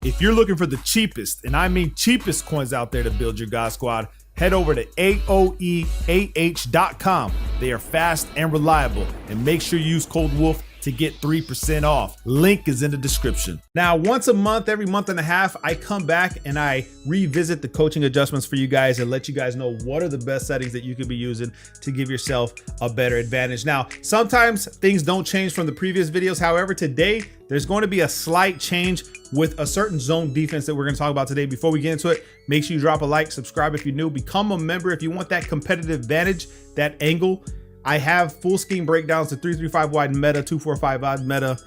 If you're looking for the cheapest, and I mean cheapest coins out there to build your God Squad, head over to AOEAH.com. They are fast and reliable, and make sure you use code WOLF to get 3% off. Link is in the description. Now, once a month, every month and a half, I come back and I revisit the coaching adjustments for you guys and let you guys know what are the best settings that you could be using to give yourself a better advantage. Now, sometimes things don't change from the previous videos. However, today, there's going to be a slight change with a certain zone defense that we're going to talk about today. Before we get into it, make sure you drop a like, subscribe if you're new, become a member if you want that competitive advantage, that angle. I have full scheme breakdowns to 3-3-5 wide meta, 2-4-5 odd meta,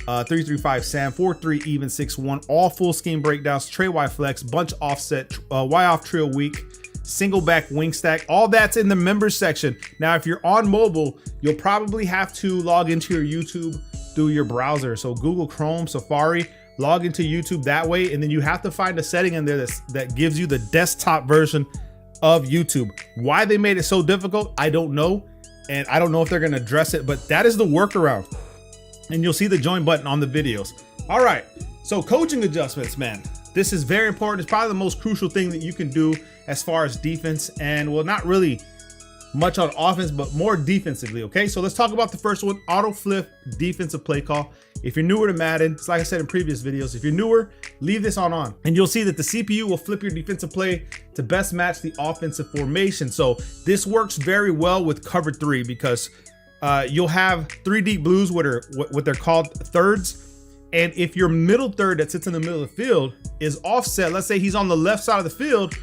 3-3-5 Sam, 4-3 even 6-1, all full scheme breakdowns, tray Y flex, bunch offset, Y off trio weak, single back wing stack, all that's in the members section. Now, if you're on mobile, you'll probably have to log into your YouTube through your browser. So Google Chrome, Safari, log into YouTube that way, and then you have to find a setting in there that gives you the desktop version of YouTube. Why they made it so difficult, I don't know. And I don't know if they're going to address it, but that is the workaround. And you'll see the join button on the videos. All right. So coaching adjustments, man, this is very important. It's probably the most crucial thing that you can do as far as defense, and well, not really much on offense, but more defensively. Okay. So let's talk about the first one, auto flip defensive play call. If you're newer to Madden, it's like I said in previous videos, if you're newer, leave this on, and you'll see that the CPU will flip your defensive play to best match the offensive formation. So this works very well with cover 3 because you'll have 3 deep blues, what they're called thirds. And if your middle third that sits in the middle of the field is offset, let's say he's on the left side of the field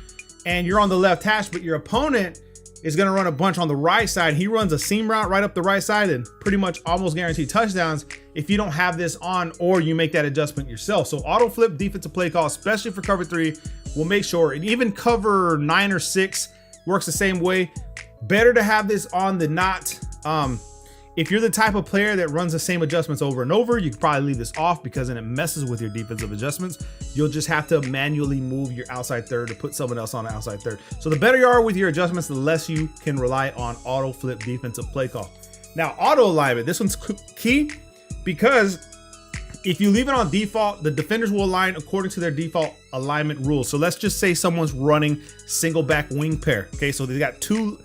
and you're on the left hash, but your opponent is going to run a bunch on the right side. He runs a seam route right up the right side and pretty much almost guaranteed touchdowns if you don't have this on or you make that adjustment yourself. So auto flip defensive play call, especially for cover 3, will make sure, and even cover 9 or 6 works the same way. Better to have this on than not. If you're the type of player that runs the same adjustments over and over, you could probably leave this off because then it messes with your defensive adjustments. You'll just have to manually move your outside third or put someone else on the outside third. So the better you are with your adjustments, the less you can rely on auto flip defensive play call. Now, auto alignment, this one's key because if you leave it on default, the defenders will align according to their default alignment rules. So let's just say someone's running single back wing pair. Okay, so they got two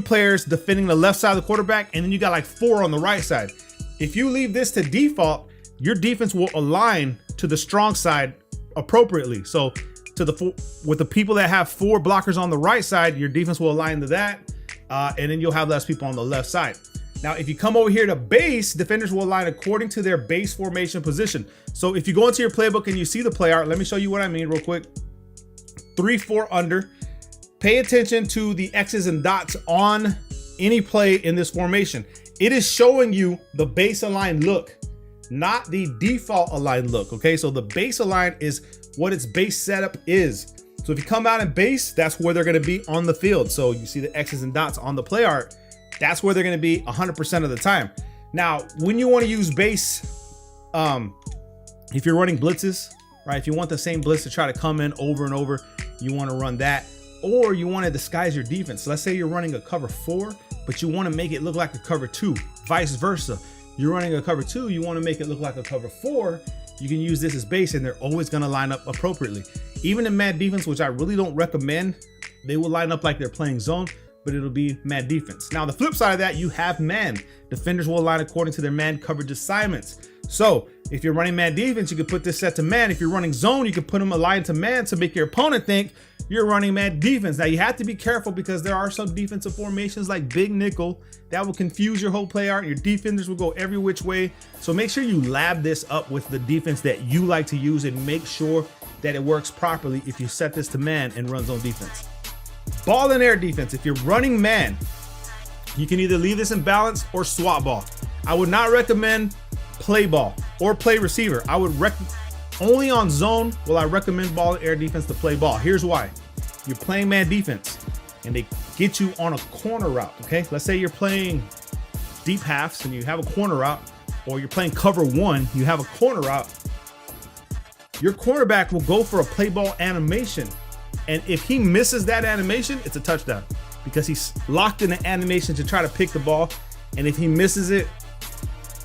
players defending the left side of the quarterback, and then you got like 4 on the right side. If you leave this to default, your defense will align to the strong side appropriately. So with the people that have 4 blockers on the right side, your defense will align to that, and then you'll have less people on the left side. Now, if you come over here to base, defenders will align according to their base formation position. So if you go into your playbook and you see the play art, let me show you what I mean real quick. 3-4 under. Pay attention to the X's and dots on any play in this formation. It is showing you the base aligned look, not the default aligned look. Okay, so the base align is what its base setup is. So if you come out in base, that's where they're going to be on the field. So you see the X's and dots on the play art. That's where they're going to be 100% of the time. Now, when you want to use base, if you're running blitzes, right? If you want the same blitz to try to come in over and over, you want to run that. Or you want to disguise your defense. So let's say you're running a cover 4, but you want to make it look like a cover 2, vice versa. You're running a cover 2, you want to make it look like a cover 4. You can use this as base, and they're always going to line up appropriately. Even in man defense, which I really don't recommend, they will line up like they're playing zone, but it'll be man defense. Now, the flip side of that, you have man. Defenders will align according to their man coverage assignments. So if you're running man defense, you can put this set to man. If you're running zone, you can put them aligned to man to make your opponent think you're running man defense. Now, you have to be careful because there are some defensive formations like big nickel that will confuse your whole play art. Your defenders will go every which way. So make sure you lab this up with the defense that you like to use and make sure that it works properly if you set this to man and run zone defense. Ball and air defense. If you're running man, you can either leave this in balance or swap ball. I would not recommend play ball or play receiver. I would only on zone will I recommend ball and air defense to play ball. Here's why. You're playing man defense and they get you on a corner route. Okay, let's say you're playing deep halves and you have a corner route, or you're playing cover 1, you have a corner route. Your cornerback will go for a play ball animation, and if he misses that animation, it's a touchdown because he's locked in the animation to try to pick the ball, and if he misses it,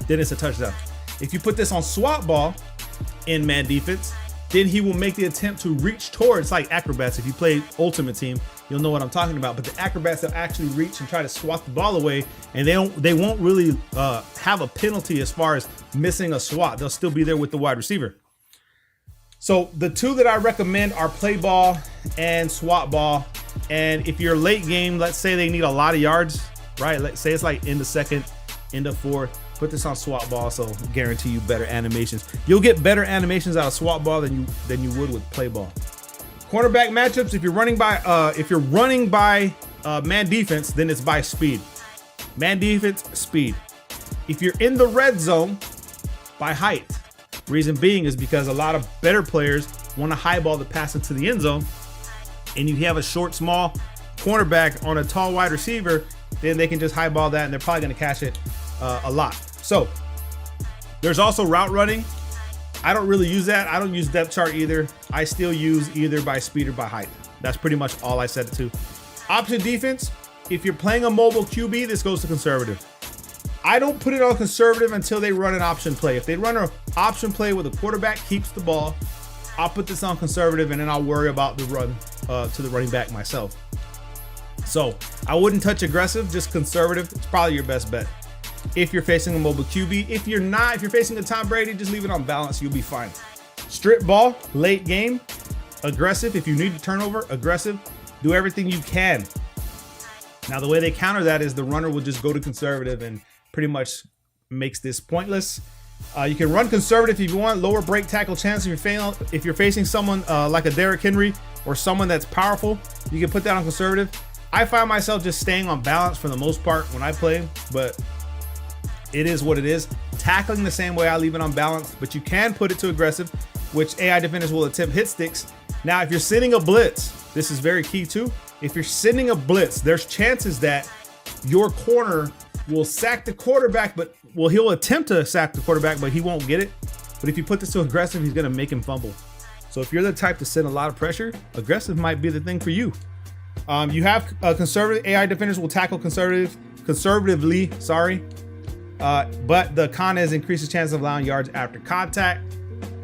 then it's a touchdown. If you put this on swap ball, in man defense. Then he will make the attempt to reach towards, like acrobats. If you play Ultimate Team, you'll know what I'm talking about. But the acrobats will actually reach and try to swat the ball away, and they won't really have a penalty as far as missing a swat. They'll still be there with the wide receiver. So the two that I recommend are play ball and swat ball. And if you're late game, let's say they need a lot of yards, right? Let's say it's like in the second, in the fourth. Put this on swat ball, so guarantee you better animations. You'll get better animations out of swat ball than you would with play ball. Cornerback matchups. If you're running by man defense, then it's by speed. Man defense, speed. If you're in the red zone, by height. Reason being is because a lot of better players want to highball the pass into the end zone, and you have a short, small cornerback on a tall wide receiver, then they can just highball that, and they're probably going to catch it a lot. So there's also route running. I don't really use that. I don't use depth chart either. I still use either by speed or by height. That's pretty much all I set it to. Option defense. If you're playing a mobile QB, this goes to conservative. I don't put it on conservative until they run an option play. If they run an option play where the quarterback keeps the ball, I'll put this on conservative, and then I'll worry about the run to the running back myself. So I wouldn't touch aggressive, just conservative. It's probably your best bet. If you're facing a mobile QB, if you're facing a Tom Brady, just leave it on balance. You'll be fine. Strip ball, late game, aggressive. If you need to turnover, aggressive. Do everything you can. Now, the way they counter that is the runner will just go to conservative and pretty much makes this pointless. You can run conservative if you want. Lower break tackle chance if you're facing someone like a Derrick Henry or someone that's powerful. You can put that on conservative. I find myself just staying on balance for the most part when I play, but it is what it is. Tackling the same way, I leave it on balance, but you can put it to aggressive, which AI defenders will attempt hit sticks. Now, if you're sending a blitz, this is very key too. If you're sending a blitz, there's chances that your corner will sack the quarterback, he'll attempt to sack the quarterback, but he won't get it. But if you put this to aggressive, he's gonna make him fumble. So if you're the type to send a lot of pressure, aggressive might be the thing for you. You have conservative. AI defenders will tackle conservatively, but the con is increases chance of allowing yards after contact.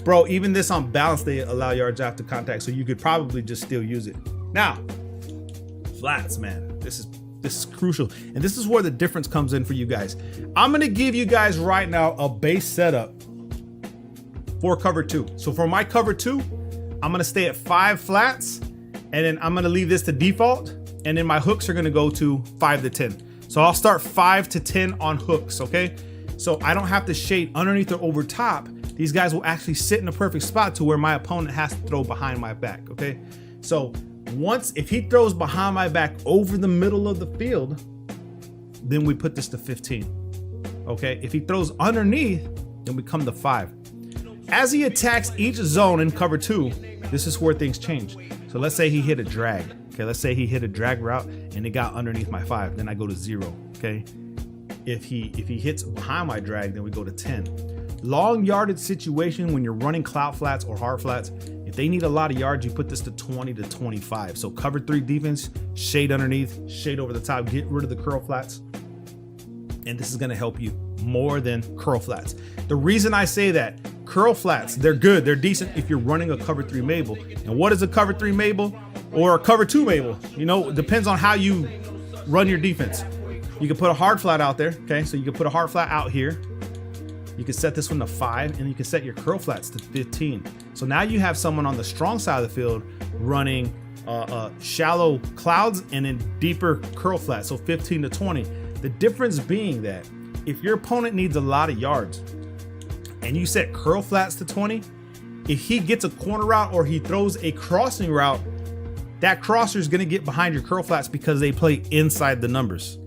Bro, even this on balance, they allow yards after contact, so you could probably just still use it. Now, flats, man, this is crucial, and this is where the difference comes in for you guys. I'm gonna give you guys right now a base setup for cover two. So for my cover two, I'm gonna stay at 5 flats, and then I'm gonna leave this to default, and then my hooks are gonna go to 5 to 10. So I'll start 5 to 10 on hooks, okay? So I don't have to shade underneath or over top. These guys will actually sit in a perfect spot to where my opponent has to throw behind my back, okay? So if he throws behind my back over the middle of the field, then we put this to 15, okay? If he throws underneath, then we come to 5. As he attacks each zone in cover 2, this is where things change. So let's say he hit a drag. Okay, let's say he hit a drag route and it got underneath my 5, then I go to 0, okay? If he hits behind my drag, then we go to 10. Long yardage situation when you're running cloud flats or hard flats, if they need a lot of yards, you put this to 20 to 25. So cover 3 defense, shade underneath, shade over the top, get rid of the curl flats. And this is gonna help you more than curl flats. The reason I say that, curl flats, they're good, they're decent if you're running a cover 3 Mabel. And what is a cover 3 Mabel? Or a cover 2 Mabel? You know, it depends on how you run your defense. You can put a hard flat out there, okay? So you can put a hard flat out here. You can set this one to 5, and you can set your curl flats to 15. So now you have someone on the strong side of the field running shallow clouds and then deeper curl flats, so 15 to 20. The difference being that if your opponent needs a lot of yards and you set curl flats to 20, if he gets a corner route or he throws a crossing route, that crosser is going to get behind your curl flats because they play inside the numbers.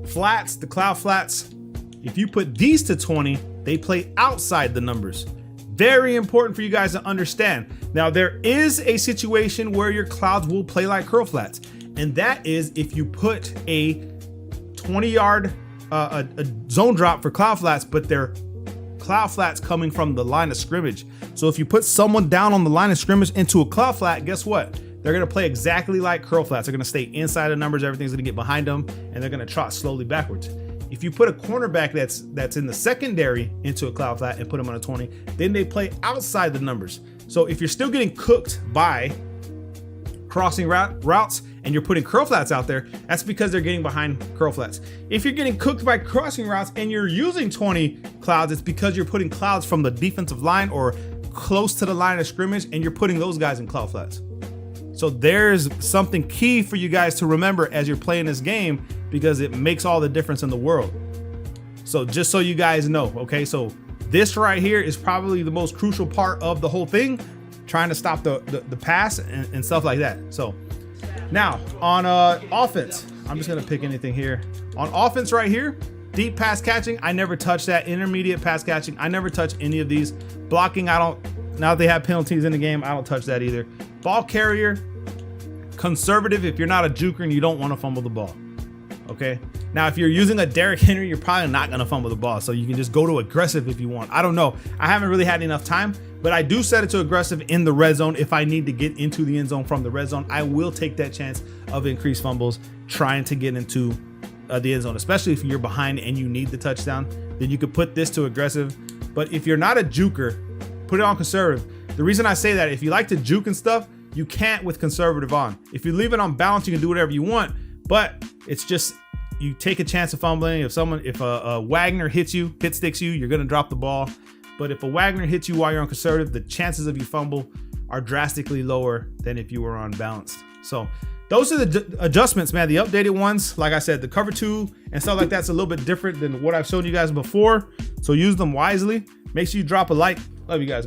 Flats, the cloud flats, if you put these to 20, they play outside the numbers. Very important for you guys to understand. Now, there is a situation where your clouds will play like curl flats, and that is if you put a 20-yard a zone drop for cloud flats, but they're cloud flats coming from the line of scrimmage. So if you put someone down on the line of scrimmage into a cloud flat, guess what? They're gonna play exactly like curl flats. They're gonna stay inside the numbers, everything's gonna get behind them, and they're gonna trot slowly backwards. If you put a cornerback that's in the secondary into a cloud flat and put them on a 20, then they play outside the numbers. So if you're still getting cooked by crossing routes and you're putting curl flats out there, that's because they're getting behind curl flats. If you're getting cooked by crossing routes and you're using 20 clouds, it's because you're putting clouds from the defensive line or close to the line of scrimmage and you're putting those guys in cloud flats. So there's something key for you guys to remember as you're playing this game, because it makes all the difference in the world. So just so you guys know, okay, so this right here is probably the most crucial part of the whole thing, trying to stop the pass and stuff like that. So now on offense, I'm just gonna pick anything here. On offense right here, deep pass catching, I never touch that. Intermediate pass catching, I never touch any of these. Blocking, I don't, now that they have penalties in the game, I don't touch that either. Ball carrier, conservative if you're not a juker and you don't want to fumble the ball. Okay. Now, if you're using a Derrick Henry, you're probably not going to fumble the ball. So you can just go to aggressive if you want. I don't know. I haven't really had enough time, but I do set it to aggressive in the red zone. If I need to get into the end zone from the red zone, I will take that chance of increased fumbles trying to get into the end zone, especially if you're behind and you need the touchdown. Then you could put this to aggressive. But if you're not a juker, put it on conservative. The reason I say that, if you like to juke and stuff, you can't with conservative on. If you leave it on balance, you can do whatever you want, but it's just, you take a chance of fumbling. If a Wagner hit sticks you, you're gonna drop the ball. But if a Wagner hits you while you're on conservative, the chances of you fumble are drastically lower than if you were on balanced. So those are the adjustments, man. The updated ones, like I said, the cover 2 and stuff like that's a little bit different than what I've shown you guys before. So use them wisely. Make sure you drop a like. Love you guys.